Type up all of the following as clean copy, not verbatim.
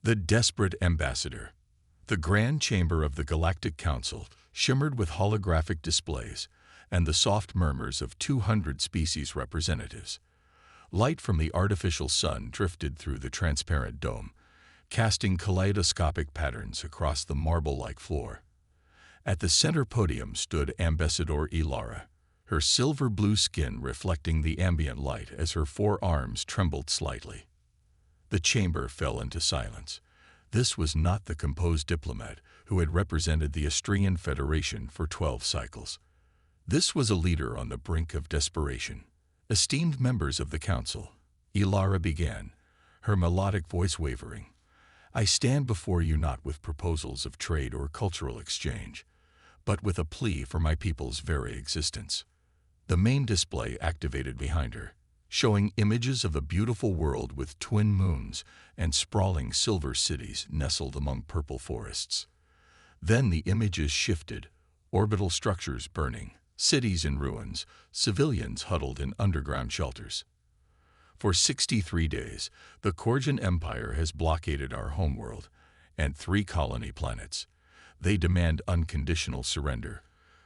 The Desperate Ambassador. The Grand Chamber of the Galactic Council shimmered with holographic displays and the soft murmurs of 200 species representatives. Light from the artificial sun drifted through the transparent dome, casting kaleidoscopic patterns across the marble-like floor. At the center podium stood Ambassador Ilara, her silver-blue skin reflecting the ambient light as her forearms trembled slightly. The chamber fell into silence. This was not the composed diplomat who had represented the Astrian Federation for 12 cycles. This was a leader on the brink of desperation. Esteemed members of the council, Ilara began, her melodic voice wavering. I stand before you not with proposals of trade or cultural exchange, but with a plea for my people's very existence. The main display activated behind her, showing images of a beautiful world with twin moons and sprawling silver cities nestled among purple forests. Then the images shifted, orbital structures burning, cities in ruins, civilians huddled in underground shelters. For 63 days, the Korjan Empire has blockaded our homeworld and 3 colony planets. They demand unconditional surrender,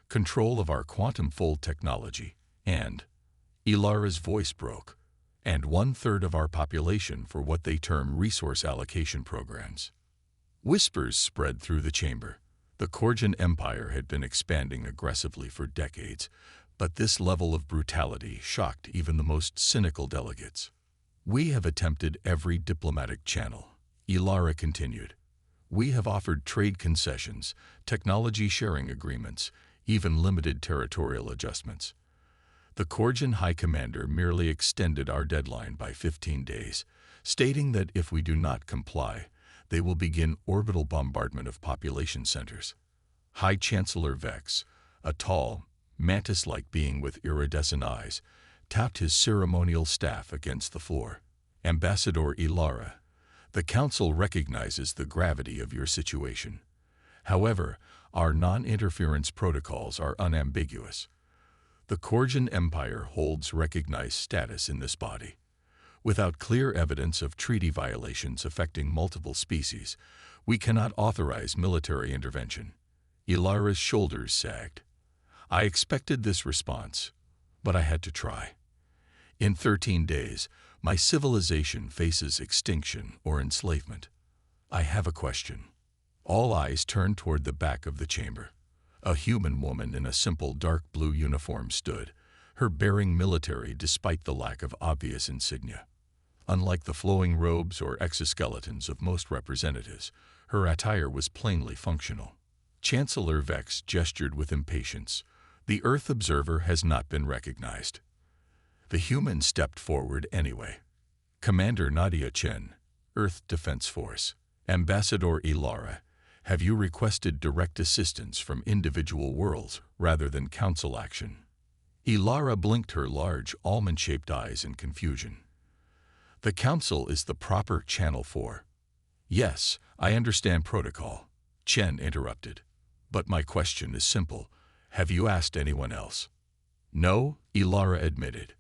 control of our quantum-fold technology, and Ilara's voice broke, and 1/3 of our population for what they term resource allocation programs. Whispers spread through the chamber. The Korjan Empire had been expanding aggressively for decades, but this level of brutality shocked even the most cynical delegates. We have attempted every diplomatic channel, Ilara continued. We have offered trade concessions, technology sharing agreements, even limited territorial adjustments. The Korjan High Commander merely extended our deadline by 15 days, stating that if we do not comply, they will begin orbital bombardment of population centers. High Chancellor Vex, a tall, mantis-like being with iridescent eyes, tapped his ceremonial staff against the floor. Ambassador Ilara, the Council recognizes the gravity of your situation. However, our non-interference protocols are unambiguous. The Korjan Empire holds recognized status in this body. Without clear evidence of treaty violations affecting multiple species, we cannot authorize military intervention. Ilara's shoulders sagged. I expected this response, but I had to try. In 13 days, my civilization faces extinction or enslavement. I have a question. All eyes turned toward the back of the chamber. A human woman in a simple dark blue uniform stood, her bearing military despite the lack of obvious insignia. Unlike the flowing robes or exoskeletons of most representatives, her attire was plainly functional. Chancellor Vex gestured with impatience. The Earth observer has not been recognized. The human stepped forward anyway. Commander Nadia Chen, Earth Defense Force. Ambassador Ilara, have you requested direct assistance from individual worlds rather than council action? Ilara blinked her large, almond-shaped eyes in confusion. The council is the proper channel for. Yes, I understand protocol, Chen interrupted. But my question is simple. Have you asked anyone else? No, Ilara admitted.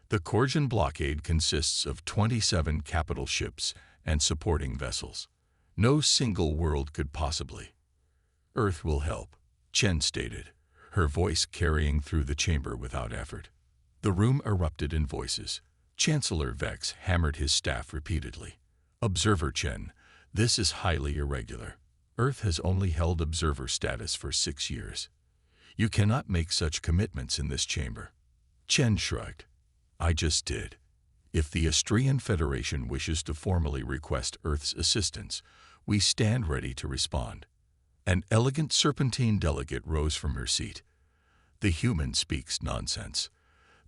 The Korjan blockade consists of 27 capital ships and supporting vessels. No single world could possibly. Earth will help, Chen stated, her voice carrying through the chamber without effort. The room erupted in voices. Chancellor Vex hammered his staff repeatedly. Observer Chen, this is highly irregular. Earth has only held observer status for 6 years. You cannot make such commitments in this chamber. Chen shrugged. I just did. If the Astrian Federation wishes to formally request Earth's assistance, we stand ready to respond. An elegant serpentine delegate rose from her seat. The human speaks nonsense.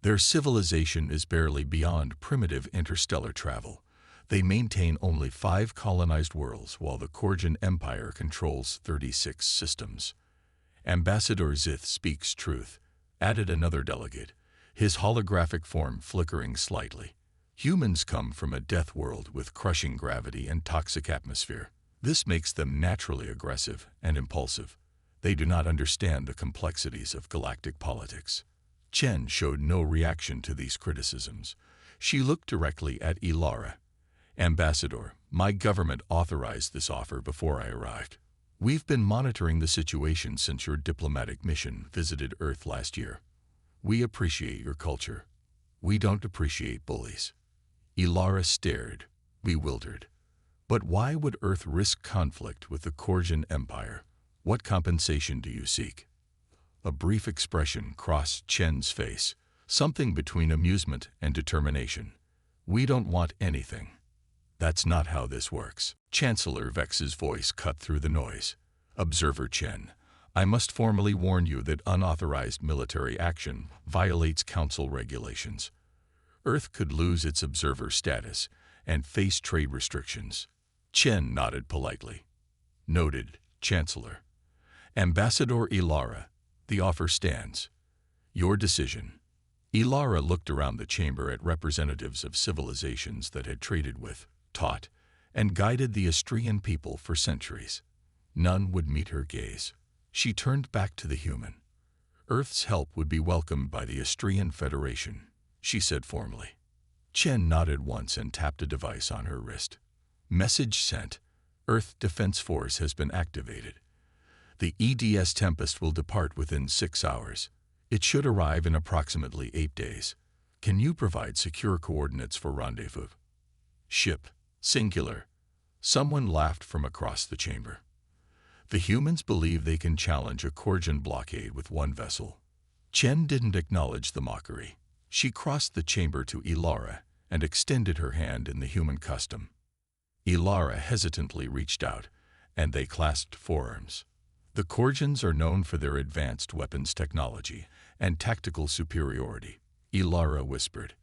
Their civilization is barely beyond primitive interstellar travel. They maintain only 5 colonized worlds while the Korjan Empire controls 36 systems. Ambassador Zith speaks truth, added another delegate, his holographic form flickering slightly. Humans come from a death world with crushing gravity and toxic atmosphere. This makes them naturally aggressive and impulsive. They do not understand the complexities of galactic politics. Chen showed no reaction to these criticisms. She looked directly at Ilara. Ambassador, My government authorized this offer before I arrived. We've been monitoring the situation since your diplomatic mission visited Earth last year. We appreciate your culture. We don't appreciate bullies." Ilara stared, bewildered. "But why would Earth risk conflict with the Korjan Empire? What compensation do you seek?" A brief expression crossed Chen's face, something between amusement and determination. "We don't want anything. That's not how this works." Chancellor Vex's voice cut through the noise. "Observer Chen, I must formally warn you that unauthorized military action violates Council regulations. Earth could lose its observer status and face trade restrictions." Chen nodded politely. "Noted, Chancellor. Ambassador Ilara, the offer stands. Your decision." Ilara looked around the chamber at representatives of civilizations that had traded with, taught, and guided the Astrian people for centuries. None would meet her gaze. She turned back to the human. "Earth's help would be welcomed by the Astrian Federation," she said formally. Chen nodded once and tapped a device on her wrist. "Message sent. Earth Defense Force has been activated. The EDS Tempest will depart within 6 hours. It should arrive in approximately 8 days. Can you provide secure coordinates for rendezvous?" "Ship, singular." Someone laughed from across the chamber. "The humans believe they can challenge a Korjan blockade with one vessel." Chen didn't acknowledge the mockery. She crossed the chamber to Ilara and extended her hand in the human custom. Ilara hesitantly reached out, and they clasped forearms. "The Korjans are known for their advanced weapons technology and tactical superiority," Ilara whispered.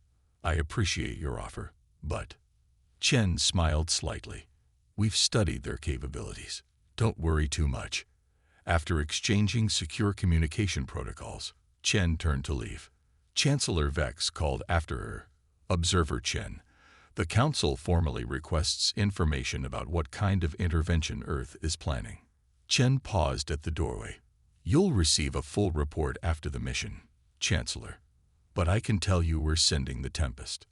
"I appreciate your offer, but—" Chen smiled slightly. "We've studied their capabilities. Don't worry too much." After exchanging secure communication protocols, Chen turned to leave. Chancellor Vex called after her. "Observer Chen, the Council formally requests information about what kind of intervention Earth is planning." Chen paused at the doorway. "You'll receive a full report after the mission, Chancellor. But I can tell you we're sending the Tempest."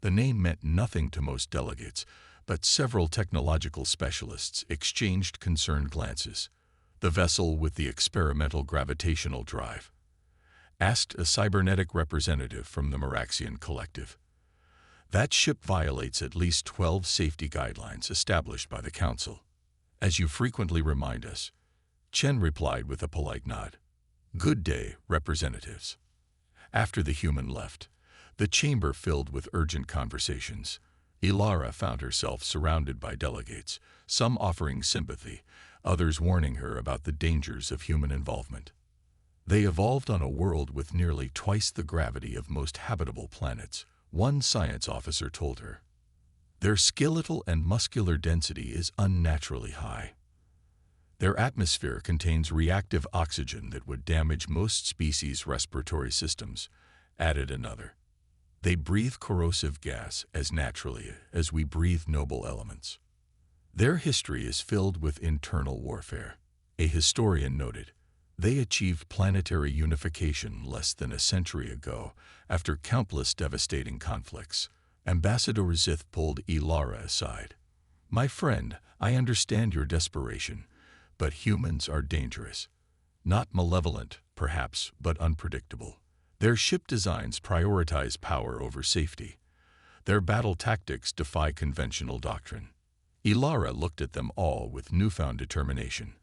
The name meant nothing to most delegates, but several technological specialists exchanged concerned glances. "The vessel with the experimental gravitational drive?" asked a cybernetic representative from the Meraxian collective. "That ship violates at least 12 safety guidelines established by the Council, as you frequently remind us." Chen replied with a polite nod. "Good day, representatives." After the human left, the chamber filled with urgent conversations. Ilara found herself surrounded by delegates, some offering sympathy, others warning her about the dangers of human involvement. "They evolved on a world with nearly twice the gravity of most habitable planets," one science officer told her. "Their skeletal and muscular density is unnaturally high. Their atmosphere contains reactive oxygen that would damage most species' respiratory systems," added another. "They breathe corrosive gas as naturally as we breathe noble elements. Their history is filled with internal warfare," a historian noted. "They achieved planetary unification less than a century ago after countless devastating conflicts." Ambassador Zith pulled Ilara aside. "My friend, I understand your desperation, but humans are dangerous. Not malevolent, perhaps, but unpredictable. Their ship designs prioritize power over safety. Their battle tactics defy conventional doctrine." Ilara looked at them all with newfound determination.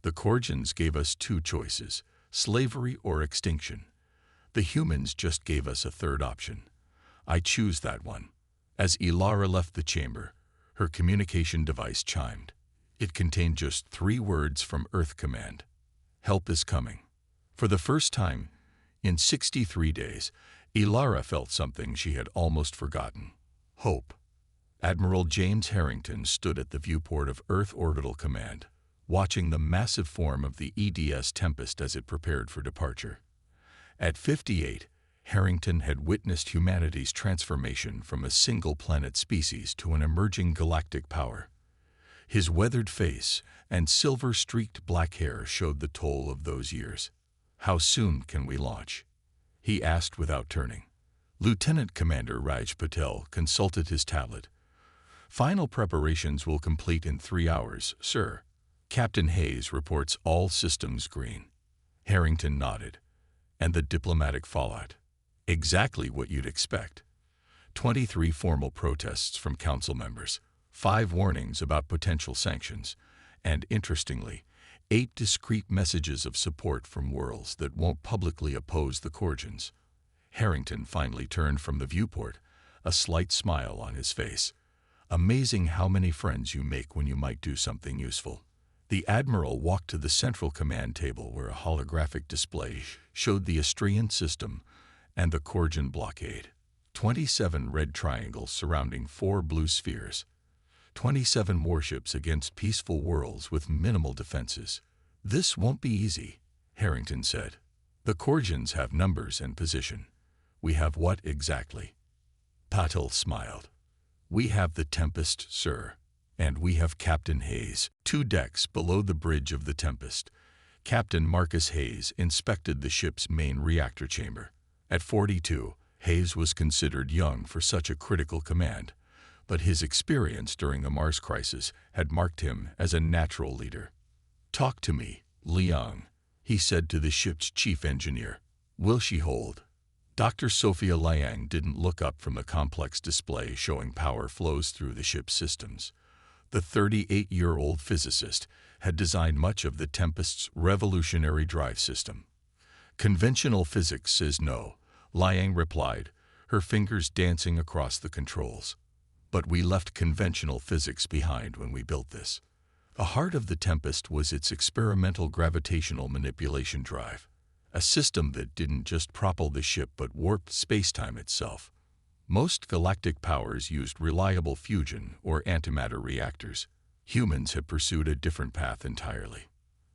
"The Korjans gave us 2 choices, slavery or extinction. The humans just gave us a third option. I choose that one." As Ilara left the chamber, her communication device chimed. It contained just 3 words from Earth Command. "Help is coming." For the first time in 63 days, Ilara felt something she had almost forgotten: hope. Admiral James Harrington stood at the viewport of Earth Orbital Command, watching the massive form of the EDS Tempest as it prepared for departure. At 58, Harrington had witnessed humanity's transformation from a single-planet species to an emerging galactic power. His weathered face and silver-streaked black hair showed the toll of those years. "How soon can we launch?" he asked without turning. Lieutenant Commander Raj Patel consulted his tablet. Final preparations will complete in 3 hours, sir. Captain Hayes reports all systems green. Harrington nodded. And the diplomatic fallout? Exactly what you'd expect. 23 formal protests from council members, 5 warnings about potential sanctions, and interestingly, 8 discreet messages of support from worlds that won't publicly oppose the Korgans. Harrington finally turned from the viewport, a slight smile on his face. Amazing how many friends you make when you might do something useful. The Admiral walked to the central command table where a holographic display showed the Astrian system and the Korgan blockade. 27 red triangles surrounding 4 blue spheres. 27 warships against peaceful worlds with minimal defenses. This won't be easy, Harrington said. The Korgans have numbers and position. We have what exactly? Patil smiled. We have the Tempest, sir. And we have Captain Hayes. 2 decks below the bridge of the Tempest. Captain Marcus Hayes inspected the ship's main reactor chamber. At 42, Hayes was considered young for such a critical command, but his experience during the Mars crisis had marked him as a natural leader. Talk to me, Liang, he said to the ship's chief engineer. Will she hold? Dr. Sophia Liang didn't look up from the complex display showing power flows through the ship's systems. The 38-year-old physicist had designed much of the Tempest's revolutionary drive system. Conventional physics says no, Liang replied, her fingers dancing across the controls. But we left conventional physics behind when we built this. The heart of the Tempest was its experimental gravitational manipulation drive, a system that didn't just propel the ship but warped space-time itself. Most galactic powers used reliable fusion or antimatter reactors. Humans have pursued a different path entirely.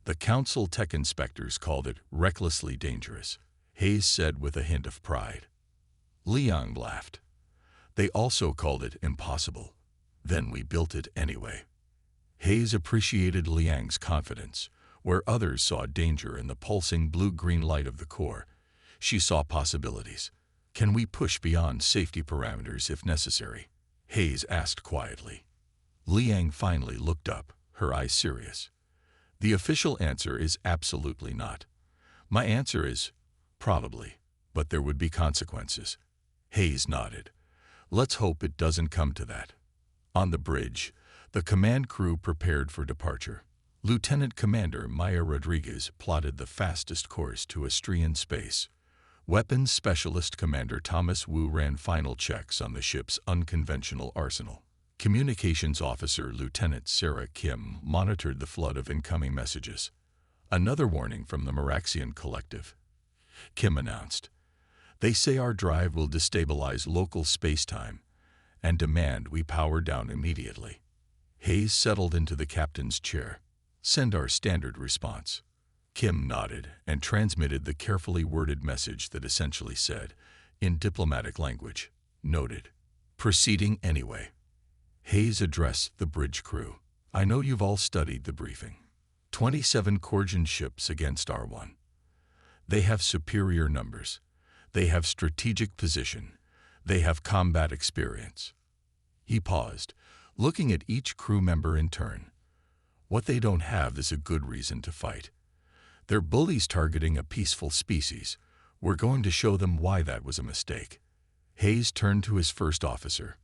The Council tech inspectors called it recklessly dangerous, Hayes said with a hint of pride. Liang laughed. They also called it impossible. Then we built it anyway. Hayes appreciated Liang's confidence. Where others saw danger in the pulsing blue-green light of the core, she saw possibilities. Can we push beyond safety parameters if necessary? Hayes asked quietly. Liang finally looked up, her eyes serious. The official answer is absolutely not. My answer is, probably, but there would be consequences. Hayes nodded. Let's hope it doesn't come to that. On the bridge, the command crew prepared for departure. Lieutenant Commander Maya Rodriguez plotted the fastest course to Astrian space. Weapons Specialist Commander Thomas Wu ran final checks on the ship's unconventional arsenal. Communications Officer Lieutenant Sarah Kim monitored the flood of incoming messages. Another warning from the Meraxian Collective. Kim announced, They say our drive will destabilize local space-time and demand we power down immediately. Hayes settled into the captain's chair. Send our standard response. Kim nodded and transmitted the carefully worded message that essentially said, in diplomatic language, noted. Proceeding anyway. Hayes addressed the bridge crew. I know you've all studied the briefing. 27 Korgan ships against R1. They have superior numbers. They have strategic position. They have combat experience. He paused, looking at each crew member in turn. What they don't have is a good reason to fight. They're bullies targeting a peaceful species. We're going to show them why that was a mistake. Hayes turned to his first officer.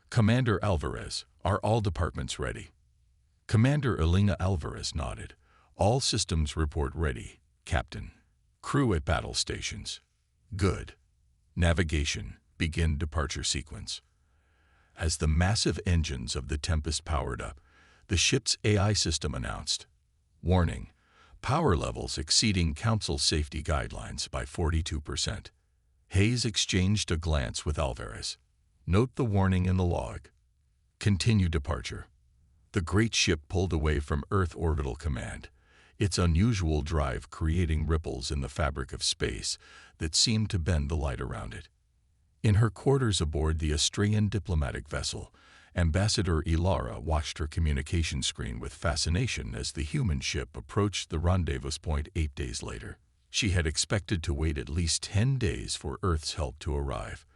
Commander Alvarez, are all departments ready? Commander Elena Alvarez nodded. All systems report ready, Captain. Crew at battle stations. Good. Navigation, begin departure sequence. As the massive engines of the Tempest powered up, the ship's AI system announced, Warning. Power levels exceeding Council safety guidelines by 42%. Hayes exchanged a glance with Alvarez. Note the warning in the log. Continue departure. The great ship pulled away from Earth Orbital Command, its unusual drive creating ripples in the fabric of space that seemed to bend the light around it. In her quarters aboard the Astrian diplomatic vessel, Ambassador Ilara watched her communication screen with fascination as the human ship approached the rendezvous point 8 days later. She had expected to wait at least 10 days for Earth's help to arrive,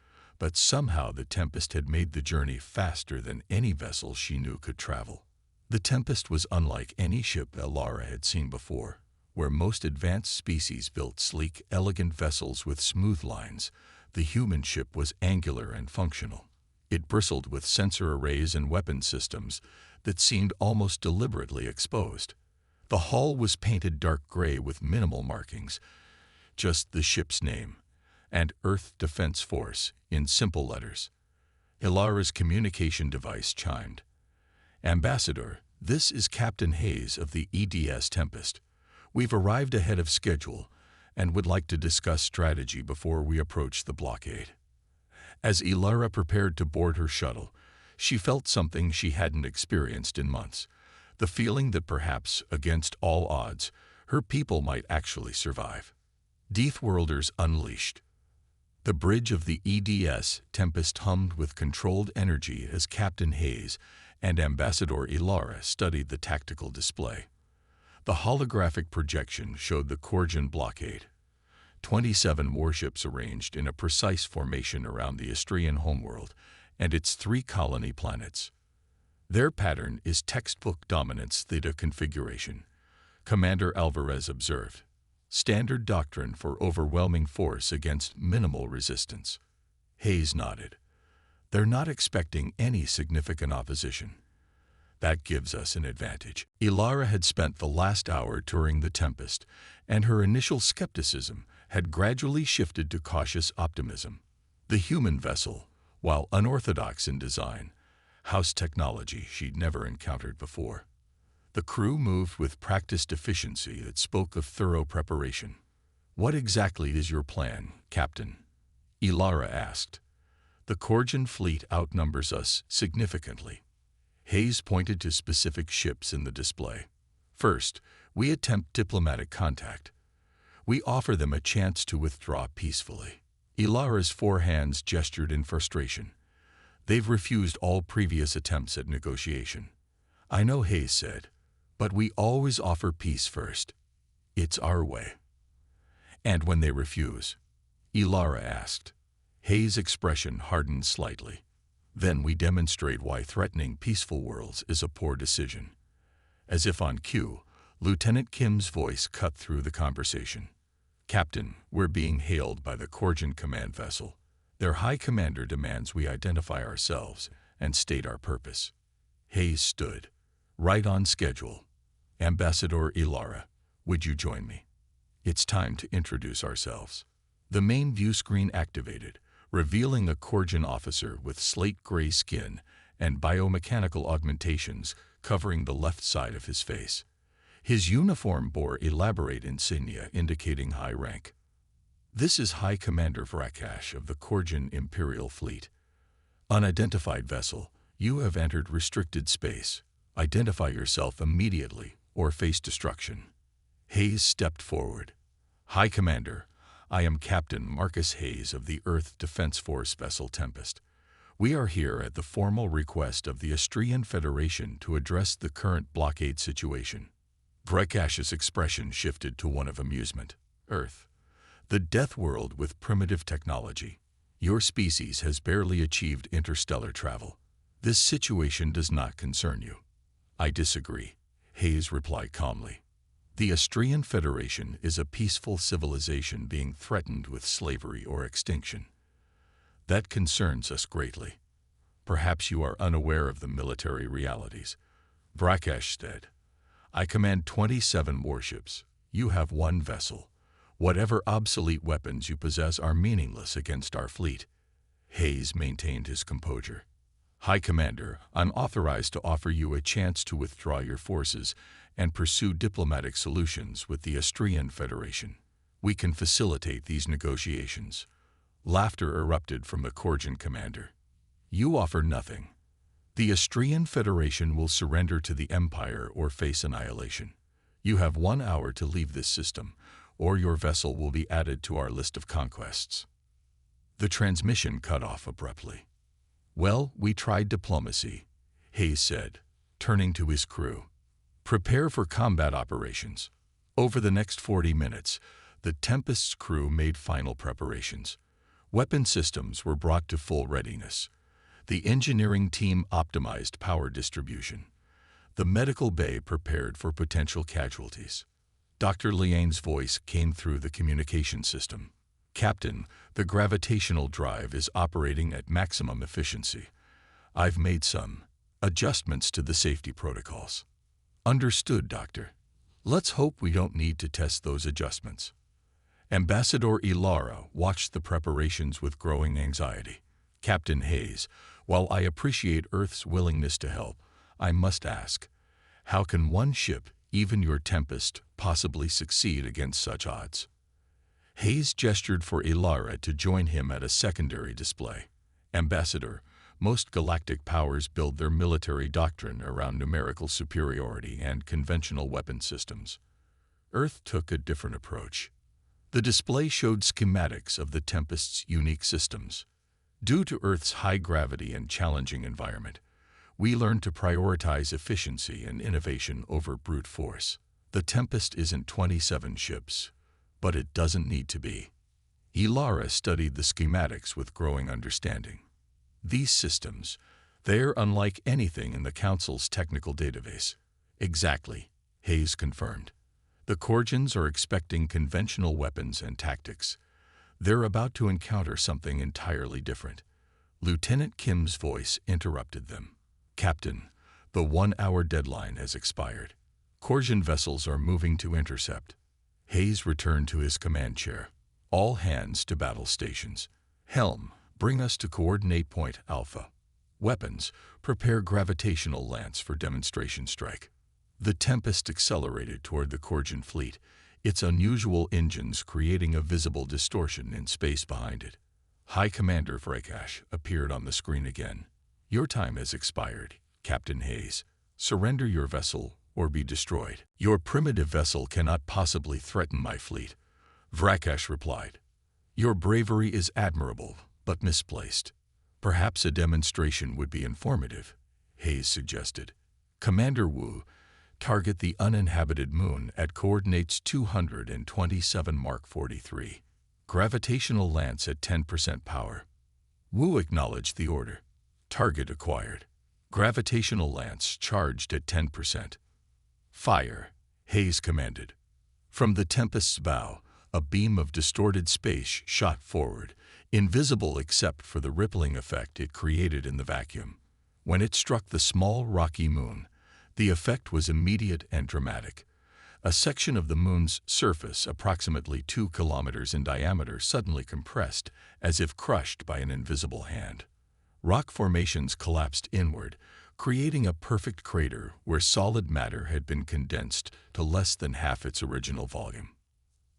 but somehow the Tempest had made the journey faster than any vessel she knew could travel. The Tempest was unlike any ship Ilara had seen before, where most advanced species built sleek, elegant vessels with smooth lines. The human ship was angular and functional. It bristled with sensor arrays and weapon systems that seemed almost deliberately exposed. The hull was painted dark gray with minimal markings, just the ship's name, and Earth Defense Force in simple letters. Ilara's communication device chimed. "Ambassador, this is Captain Hayes of the EDS Tempest. We've arrived ahead of schedule and would like to discuss strategy before we approach the blockade." As Ilara prepared to board her shuttle, she felt something she hadn't experienced in months, the feeling that perhaps, against all odds, her people might actually survive. Deathworlders unleashed. The bridge of the EDS Tempest hummed with controlled energy as Captain Hayes and Ambassador Ilara studied the tactical display. The holographic projection showed the Korjan blockade. 27 warships arranged in a precise formation around the Istrian homeworld and its 3 colony planets. Their pattern is textbook dominance theta configuration, Commander Alvarez observed. Standard doctrine for overwhelming force against minimal resistance. Hayes nodded. They're not expecting any significant opposition. That gives us an advantage. Ilara had spent the last hour touring the Tempest, and her initial skepticism had gradually shifted to cautious optimism. The human vessel, while unorthodox in design, housed technology she'd never encountered before. The crew moved with practiced efficiency that spoke of thorough preparation. "What exactly is your plan, Captain?" Ilara asked. "The Korjan fleet outnumbers us significantly." Hayes pointed to specific ships in the display. "First, we attempt diplomatic contact. We offer them a chance to withdraw peacefully." Ilara's 4 hands gestured in frustration. "They've refused all previous attempts at negotiation." "I know," Hayes said, "but we always offer peace first. It's our way." "And when they refuse?" Ilara asked. Hayes' expression hardened slightly. "Then we demonstrate why threatening peaceful worlds is a poor decision." As if on cue, Lieutenant Kim's voice cut through the conversation. "Captain, we're being hailed by the Korjan command vessel. Their high commander demands we identify ourselves and state our purpose." Hayes stood. "Right on schedule. Ambassador Ilara, would you join me? It's time to introduce ourselves." The main view screen activated, revealing a Korjan officer with slate-gray skin and biomechanical augmentations covering the left side of his face. His uniform bore elaborate insignia indicating high rank. "This is High Commander Vrakash of the Korjan Imperial Fleet. Unidentified vessel, you have entered restricted space. Identify yourself immediately or face destruction." Hayes stepped forward. "High Commander, I am Captain Marcus Hayes of the Earth Defense Force vessel Tempest. We are here at the formal request of the Istrian Federation to address the current blockade situation." Brekash's expression shifted to one of amusement. "Earth, the death world with primitive technology. Your species has barely achieved interstellar travel. This situation does not concern you." "I disagree," Hayes replied calmly. "The Istrian Federation is a peaceful civilization being threatened with slavery or extinction. That concerns us greatly. Perhaps you are unaware of the military realities." Brakash said, "I command 27 warships. You have 1 vessel. Whatever obsolete weapons you possess are meaningless against our fleet." Hayes maintained his composure. "High Commander, I'm authorized to offer you a chance to withdraw your forces and pursue diplomatic solutions with the Istrian Federation. We can facilitate these negotiations." Laughter erupted from the Korjan commander. "You offer nothing. The Istrian Federation will surrender to the Empire or face annihilation. You have 1 hour to leave this system, or your vessel will be added to our list of conquests." The transmission cut off abruptly. "Well, we tried diplomacy," Hayes said, turning to his crew. "Prepare for combat operations." Over the next 40 minutes, the Tempest's crew made final preparations. Weapon systems were brought to full readiness. The engineering team optimized power distribution. The medical bay prepared for potential casualties. Dr. Liang's voice came through the communication system. "Captain, the gravitational drive is operating at maximum efficiency. I've made some adjustments to the safety protocols." "Understood, Doctor. Let's hope we don't need to test those adjustments." Ambassador Ilara watched the preparations with growing anxiety. "Captain Hayes, while I appreciate Earth's willingness to help, I must ask, how can one ship, even your Tempest, possibly succeed against such odds?" Hayes gestured for Ilara to join him at a secondary display. "Ambassador, most galactic powers build their military doctrine around numerical superiority and conventional weapon systems. Earth took a different approach." The display showed schematics of the Tempest's unique systems. "Due to Earth's high gravity and challenging environment, we learned to prioritize efficiency and innovation over brute force. The Tempest isn't 27 ships, but it doesn't need to be." Ilara studied the schematics with growing understanding. "These systems, they're unlike anything in the Council's technical database." "Exactly," Hayes confirmed. "The Korjans are expecting conventional weapons and tactics. They're about to encounter something entirely different." Lieutenant Kim's voice interrupted them. "Captain, the 1-hour deadline has expired. Korjan vessels are moving to intercept." Hayes returned to his command chair. "All hands to battle stations. Helm, bring us to Coordinate Point Alpha. Weapons, prepare gravitational lance for demonstration strike." The Tempest accelerated toward the Korjan fleet, its unusual engines creating a visible distortion in space behind it. High Commander Vrakash appeared on the screen again. "Your time has expired, Captain Hayes. Surrender your vessel or be destroyed." "Your primitive vessel cannot possibly threaten my fleet," Vrakash replied. "Your bravery is admirable, but misplaced." "Perhaps a demonstration would be informative," Hayes suggested. "Commander Wu, target the uninhabited moon at coordinates 227 Mark 43. Gravitational lance at 10% power." Wu acknowledged the order. Target acquired. Gravitational lance charged at 10%. "Fire," Hayes commanded. From the Tempest's bow, a beam of distorted space shot forward, invisible except for the rippling effect it created in the vacuum. When it struck the small rocky moon, the effect was immediate and dramatic. A section of the moon's surface, approximately 2 kilometers in diameter, suddenly compressed, as if crushed by an invisible hand. Rock formations collapsed inward, creating a perfect crater where solid matter had been condensed to less than half its original volume.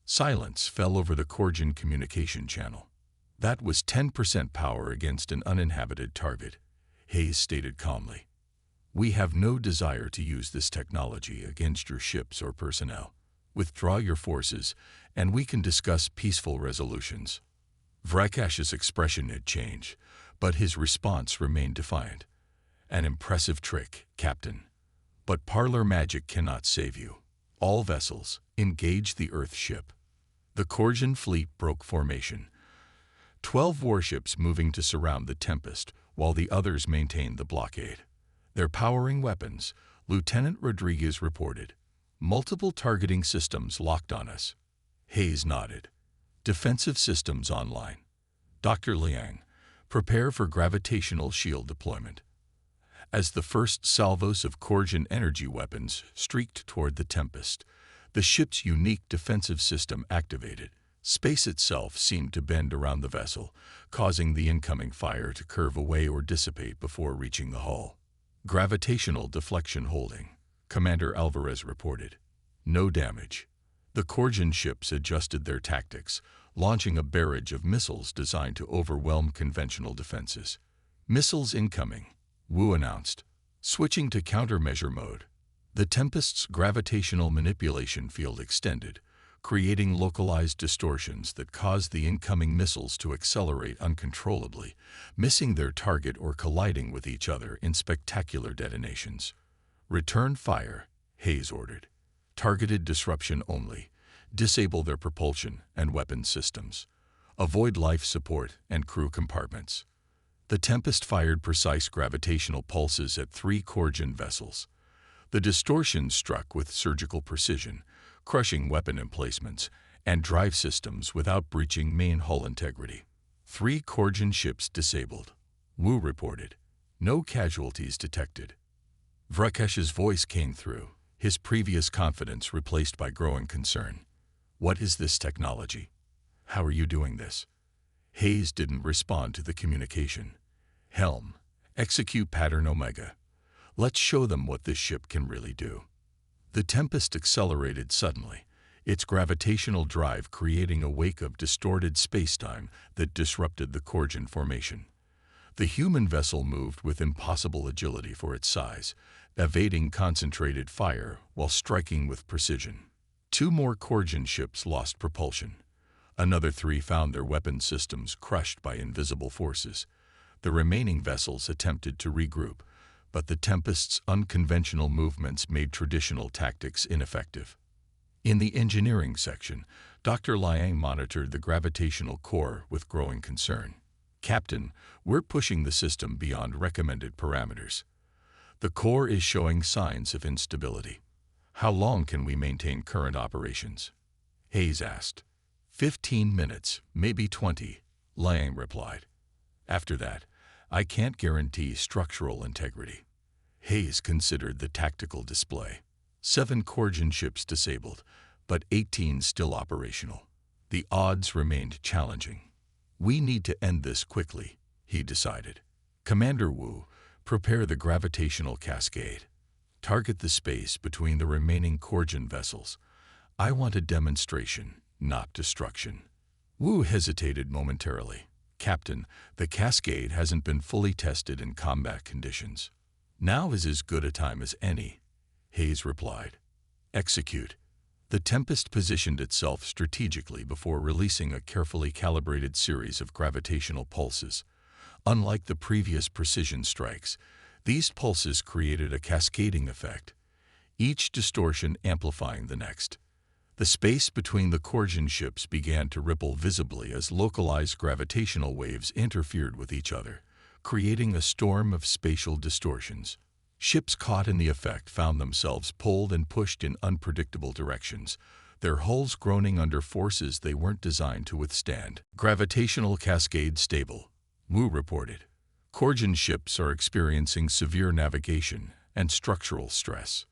Silence fell over the Korjan communication channel. "That was 10% power against an uninhabited target," Hayes stated calmly. "We have no desire to use this technology against your ships or personnel. Withdraw your forces, and we can discuss peaceful resolutions." Vrakash's expression had changed, but his response remained defiant. "An impressive trick, Captain. But parlor magic cannot save you. All vessels, engage the Earth ship." The Korjan fleet broke formation. 12 warships moving to surround the Tempest, while the others maintained the blockade. "They're powering weapons," Lieutenant Rodriguez reported. "Multiple targeting systems locked on us." Hayes nodded. "Defensive systems online. Dr. Liang, prepare for gravitational shield deployment." As the first salvos of Korjan energy weapons streaked toward the Tempest, the ship's unique defensive system activated. Space itself seemed to bend around the vessel, causing the incoming fire to curve away or dissipate before reaching the hull. "Gravitational deflection holding," Commander Alvarez reported. "No damage." The Korjan ships adjusted their tactics, launching a barrage of missiles designed to overwhelm conventional defenses. "Missiles incoming," Wu announced. Switching to countermeasure mode, the Tempest's gravitational manipulation field extended, creating localized distortions that caused the incoming missiles to accelerate uncontrollably, missing their target or colliding with each other in spectacular detonations. "Return fire," Hayes ordered. "Targeted disruption only. Disable their propulsion and weapon systems. Avoid life support and crew compartments. The Tempest fired precise gravitational pulses at 3 Korgan vessels. The distortions struck with surgical precision, crushing weapon emplacements and drive systems without breaching main hull integrity. 3 Korgan ships disabled. Wu reported. No casualties detected. Vrakesh's voice came through, his previous confidence replaced by growing concern. What is this technology? How are you doing this? Hayes didn't respond to the communication. Helm, execute pattern Omega. Let's show them what this ship can really do. The Tempest accelerated suddenly, its gravitational drive creating a wake of distorted spacetime that disrupted the Korgan formation. The human vessel moved with impossible agility for its size, evading concentrated fire while striking with precision. 2 more Korgan ships lost propulsion. Another 3 found their weapon systems crushed by invisible forces. The remaining vessels attempted to regroup, but the Tempest's unconventional movements made traditional tactics ineffective. In the engineering section, Dr. Liang monitored the gravitational core with growing concern. Captain, we're pushing the system beyond recommended parameters. The core is showing signs of instability. How long can we maintain current operations? Hayes asked. 15 minutes, maybe 20, Liang replied. After that, I can't guarantee structural integrity. Hayes considered the tactical display. 7 Korgan ships disabled, but 18 still operational. The odds remained challenging. We need to end this quickly, he decided. Commander Wu, prepare the gravitational cascade. Target the space between the remaining Korgan vessels. I want a demonstration, not destruction. Wu hesitated momentarily. Captain, the cascade hasn't been fully tested in combat conditions. Now is as good a time as any, Hayes replied. Execute. The Tempest positioned itself strategically before releasing a carefully calibrated series of gravitational pulses. Unlike the previous precision strikes, these pulses created a cascading effect, each distortion amplifying the next. The space between the Korgan ships began to ripple visibly as localized gravitational waves interfered with each other, creating a storm of spatial distortions. Ships caught in the effect found themselves pulled and pushed in unpredictable directions, their hulls groaning under forces they weren't designed to withstand. Gravitational cascade stable, Wu reported. Korgan ships are experiencing severe navigation and structural stress.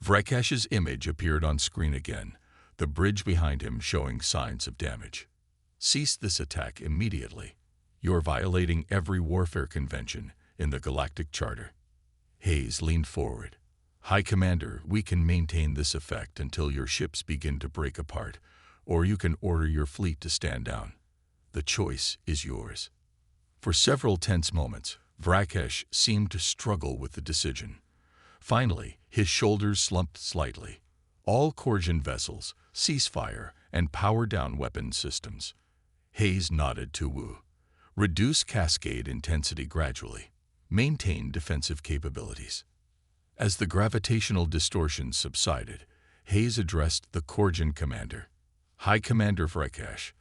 Vrakesh's image appeared on screen again, the bridge behind him showing signs of damage. Cease this attack immediately. You're violating every warfare convention in the Galactic Charter. Hayes leaned forward. High Commander, we can maintain this effect until your ships begin to break apart, or you can order your fleet to stand down. The choice is yours. For several tense moments, Vrakesh seemed to struggle with the decision. Finally, his shoulders slumped slightly. All Korgan vessels, cease fire, and power down weapon systems. Hayes nodded to Wu. Reduce cascade intensity gradually. Maintain defensive capabilities. As the gravitational distortion subsided, Hayes addressed the Korgan commander. High Commander Vrakesh,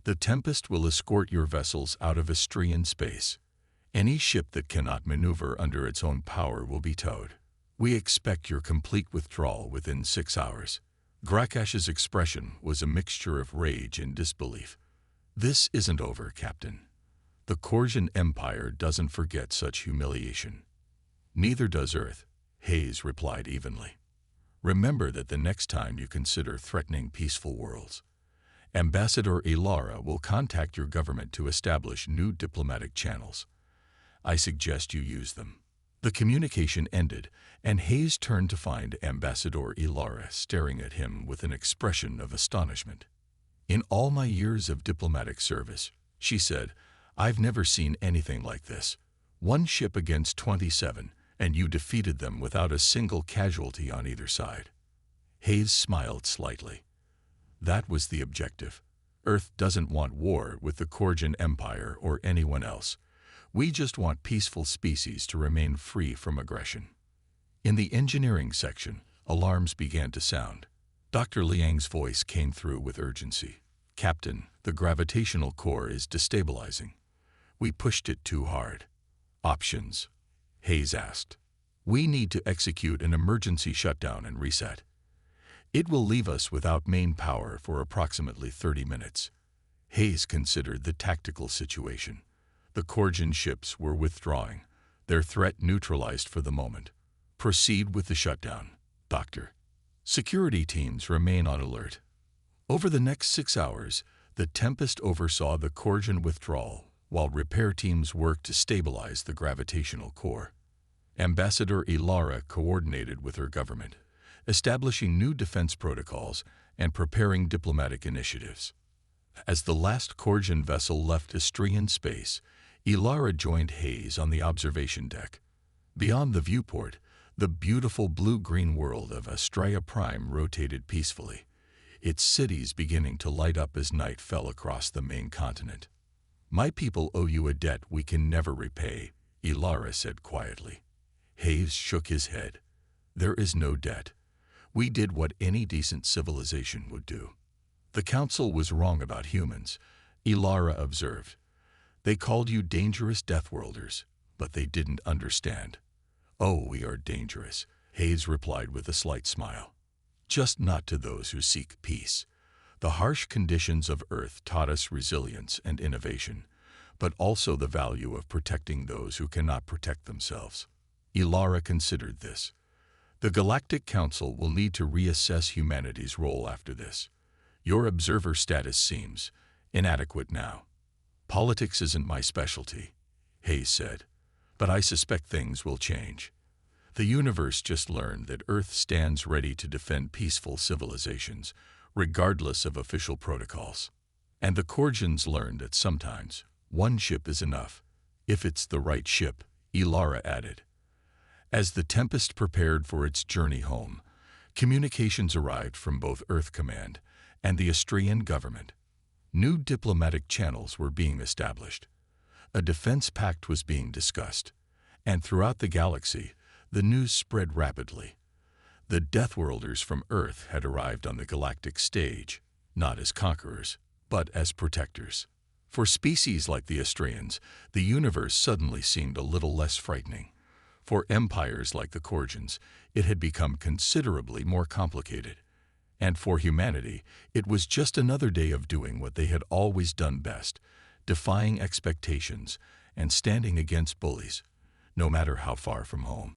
the Tempest will escort your vessels out of Istrian space. Any ship that cannot maneuver under its own power will be towed. We expect your complete withdrawal within 6 hours. Vrakesh's expression was a mixture of rage and disbelief. This isn't over, Captain. The Korgan Empire doesn't forget such humiliation. Neither does Earth, Hayes replied evenly. Remember that the next time you consider threatening peaceful worlds, Ambassador Ilara will contact your government to establish new diplomatic channels. I suggest you use them. The communication ended, and Hayes turned to find Ambassador Ilara staring at him with an expression of astonishment. In all my years of diplomatic service, she said, I've never seen anything like this. 1 ship against 27, and you defeated them without a single casualty on either side. Hayes smiled slightly. That was the objective. Earth doesn't want war with the Korgan Empire or anyone else. We just want peaceful species to remain free from aggression. In the engineering section, alarms began to sound. Dr. Liang's voice came through with urgency. Captain, The gravitational core is destabilizing. We pushed it too hard. Options? Hayes asked. We need to execute an emergency shutdown and reset. It will leave us without main power for approximately 30 minutes. Hayes considered the tactical situation. The Korgan ships were withdrawing, their threat neutralized for the moment. Proceed with the shutdown, Doctor. Security teams remain on alert. Over the next 6 hours, the Tempest oversaw the Korgan withdrawal while repair teams worked to stabilize the gravitational core. Ambassador Ilara coordinated with her government, establishing new defense protocols and preparing diplomatic initiatives. As the last Korgan vessel left Istrian space, Ilara joined Hayes on the observation deck. Beyond the viewport, the beautiful blue-green world of Astraea Prime rotated peacefully, its cities beginning to light up as night fell across the main continent. My people owe you a debt we can never repay, Ilara said quietly. Hayes shook his head. There is no debt. We did what any decent civilization would do. The Council was wrong about humans, Ilara observed. They called you dangerous Deathworlders, but they didn't understand. Oh, we are dangerous, Hayes replied with a slight smile. Just not to those who seek peace. The harsh conditions of Earth taught us resilience and innovation, but also the value of protecting those who cannot protect themselves. Ilara considered this. The Galactic Council will need to reassess humanity's role after this. Your observer status seems inadequate now. Politics isn't my specialty, Hayes said, but I suspect things will change. The universe just learned that Earth stands ready to defend peaceful civilizations, regardless of official protocols. And the Korgans learned that sometimes one ship is enough, if it's the right ship, Ilara added. As the Tempest prepared for its journey home, communications arrived from both Earth Command and the Istrian government. New diplomatic channels were being established. A defense pact was being discussed, and throughout the galaxy, the news spread rapidly. The Deathworlders from Earth had arrived on the galactic stage, not as conquerors, but as protectors. For species like the Istrians, the universe suddenly seemed a little less frightening. For empires like the Korgans, it had become considerably more complicated. And for humanity, it was just another day of doing what they had always done best, defying expectations and standing against bullies, no matter how far from home.